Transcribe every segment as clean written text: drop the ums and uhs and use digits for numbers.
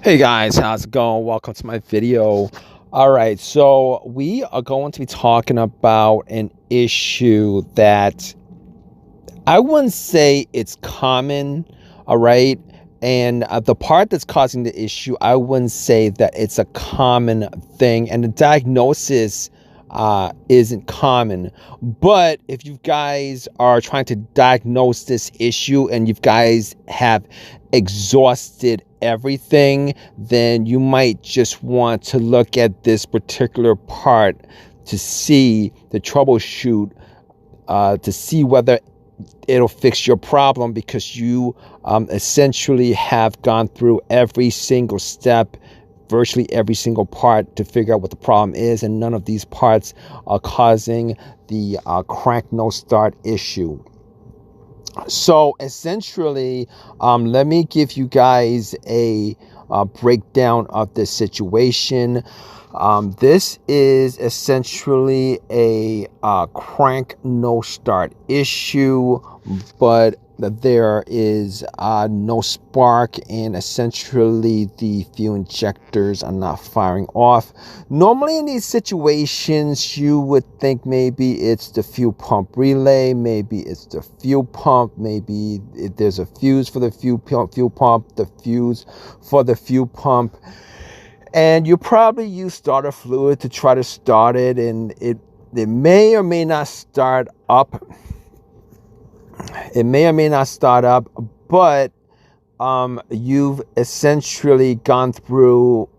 Hey guys, how's it going? Welcome to my video. All right, so we are going to be talking about an issue that I wouldn't say it's common, all right? And the part that's causing the issue, I wouldn't say that it's a common thing. And the diagnosis isn't common. But if you guys are trying to diagnose this issue and you guys have exhausted everything, then you might just want to look at this particular part to see the troubleshoot, to see whether it'll fix your problem, because you essentially have gone through every single step, virtually every single part, to figure out what the problem is, and none of these parts are causing the crank no start issue. So essentially, let me give you guys a breakdown of this situation. This is essentially a crank no start issue, but there is no spark, and essentially the fuel injectors are not firing off. Normally in these situations, you would think maybe it's the fuel pump relay, maybe it's the fuel pump, maybe there's a fuse for the fuel pump, the fuse for the fuel pump. And you probably use starter fluid to try to start it, and it may or may not start up. It may or may not start up, but you've essentially gone through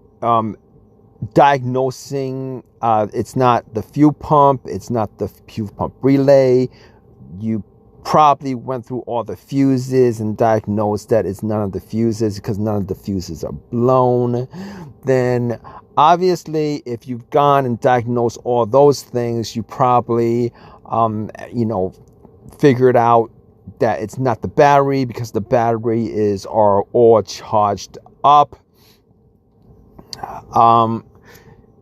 diagnosing it's not the fuel pump, it's not the fuel pump relay. You probably went through all the fuses and diagnosed that it's none of the fuses, because none of the fuses are blown. Then obviously, if you've gone and diagnosed all those things, you probably figured out that it's not the battery, because the battery are all charged up.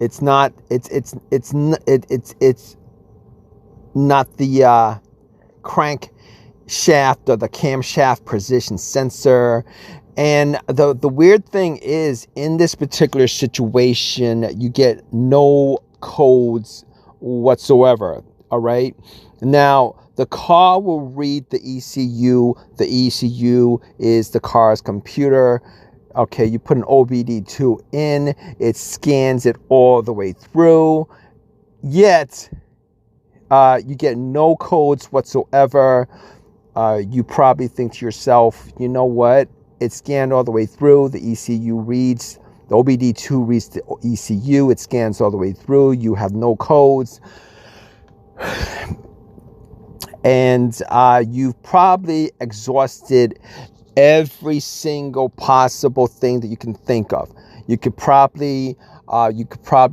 It's not the crank shaft or the camshaft position sensor. And the weird thing is, in this particular situation, you get no codes whatsoever. All right, now the car will read the ECU. The ECU is the car's computer. Okay, you put an OBD2 in, it scans it all the way through, yet you get no codes whatsoever. You probably think to yourself, you know what? It scanned all the way through. The ECU reads, the OBD2 reads the ECU. It scans all the way through. You have no codes. And you've probably exhausted every single possible thing that you can think of. You could probably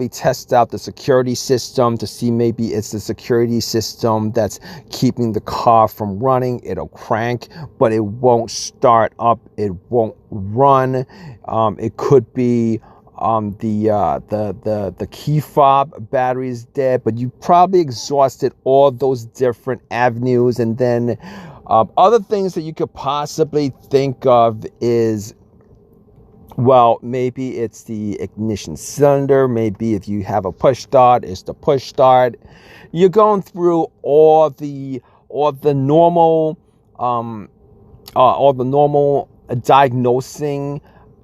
test out the security system to see maybe it's the security system that's keeping the car from running. It'll crank, but it won't start up. It won't run. It could be the key fob battery is dead, but you probably exhausted all those different avenues. And then other things that you could possibly think of is, well, maybe it's the ignition cylinder. Maybe if you have a push start, it's the push start. You're going through all the normal diagnosing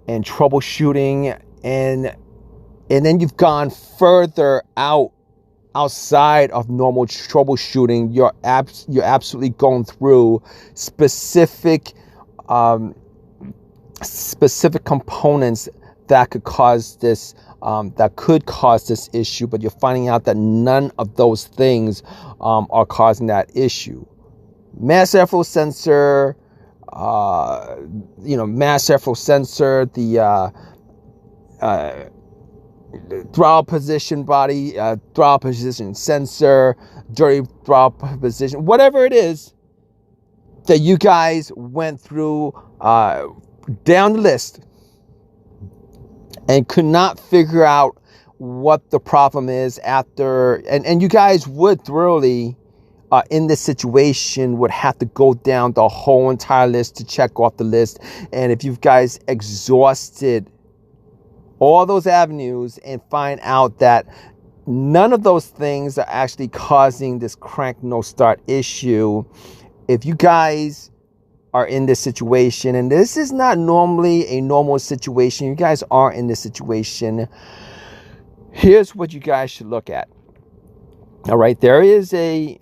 and troubleshooting, and then you've gone further outside of normal troubleshooting. You're absolutely going through specific components that could cause this issue, but you're finding out that none of those things are causing that issue. Mass airflow sensor, the throttle position body, throttle position sensor, dirty throttle position, whatever it is that you guys went through down the list and could not figure out what the problem is after, and you guys would thoroughly in this situation would have to go down the whole entire list to check off the list. And if you guys exhausted all those avenues and find out that none of those things are actually causing this crank no start issue. If you guys are in this situation, and this is not normally a normal situation, you guys are in this situation, here's what you guys should look at. All right, there is a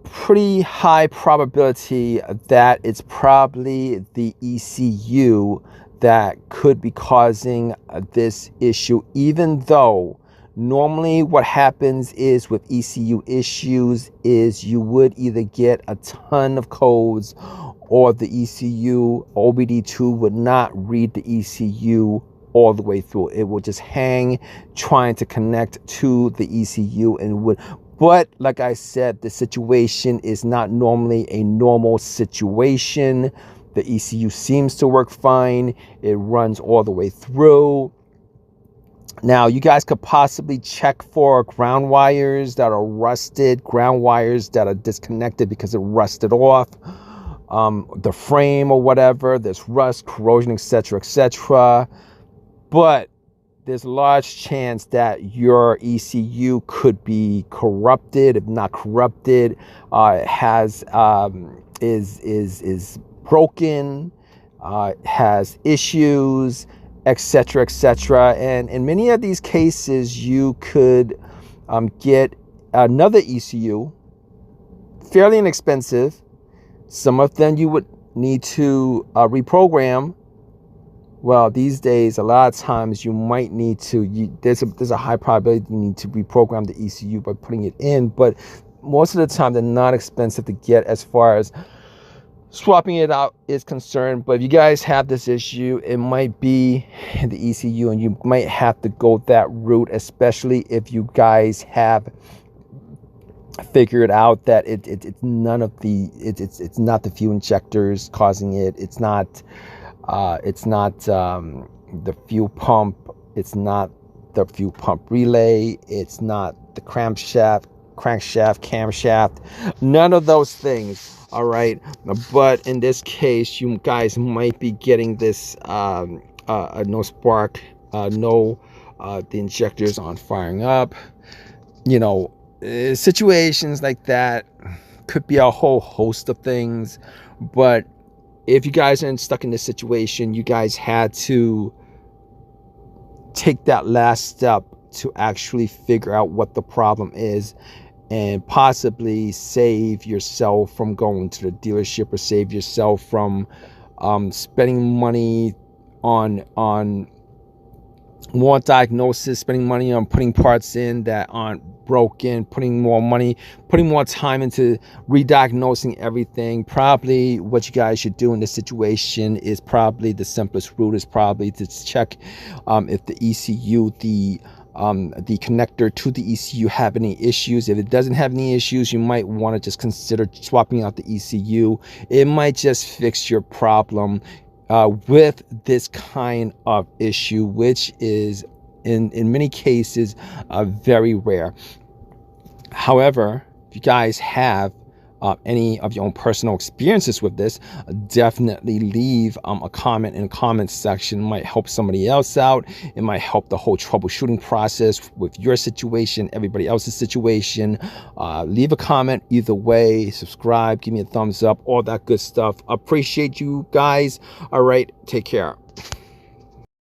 pretty high probability that it's probably the ECU that could be causing this issue, even though normally what happens is with ECU issues is you would either get a ton of codes, or the ECU OBD2 would not read the ECU all the way through. It will just hang trying to connect to the ECU and would. But like I said, the situation is not normally a normal situation. The ECU seems to work fine. It runs all the way through. Now, you guys could possibly check for ground wires that are rusted, ground wires that are disconnected because it rusted off. The frame or whatever, there's rust, corrosion, etc., etc. But there's a large chance that your ECU could be corrupted. If not corrupted, is broken, has issues, etc., etc. And in many of these cases, you could get another ECU, fairly inexpensive. Some of them you would need to reprogram. Well, these days, a lot of times you might need to, there's a high probability you need to reprogram the ECU by putting it in, but most of the time they're not expensive to get as far as swapping it out is concerned. But if you guys have this issue, it might be the ECU, and you might have to go that route, especially if you guys have figured out that it's not the fuel injectors causing it. It's not the fuel pump. It's not the fuel pump relay. It's not the crankshaft, camshaft. None of those things. All right. But in this case, you guys might be getting this no spark, the injectors aren't firing up. Situations like that could be a whole host of things. But if you guys are stuck in this situation, you guys had to take that last step to actually figure out what the problem is, and possibly save yourself from going to the dealership, or save yourself from spending money on more diagnosis, spending money on putting parts in that aren't broken, putting more time into re-diagnosing everything. Probably what you guys should do in this situation is probably the simplest route is probably to check if the ECU, the connector to the ECU have any issues. If it doesn't have any issues, you might want to just consider swapping out the ECU. It might just fix your problem with this kind of issue, which is in many cases very rare. However, if you guys have any of your own personal experiences with this, definitely leave a comment in the comments section. It might help somebody else out. It might help the whole troubleshooting process with your situation, everybody else's situation. Leave a comment either way. Subscribe, give me a thumbs up, all that good stuff. Appreciate you guys. All right, take care.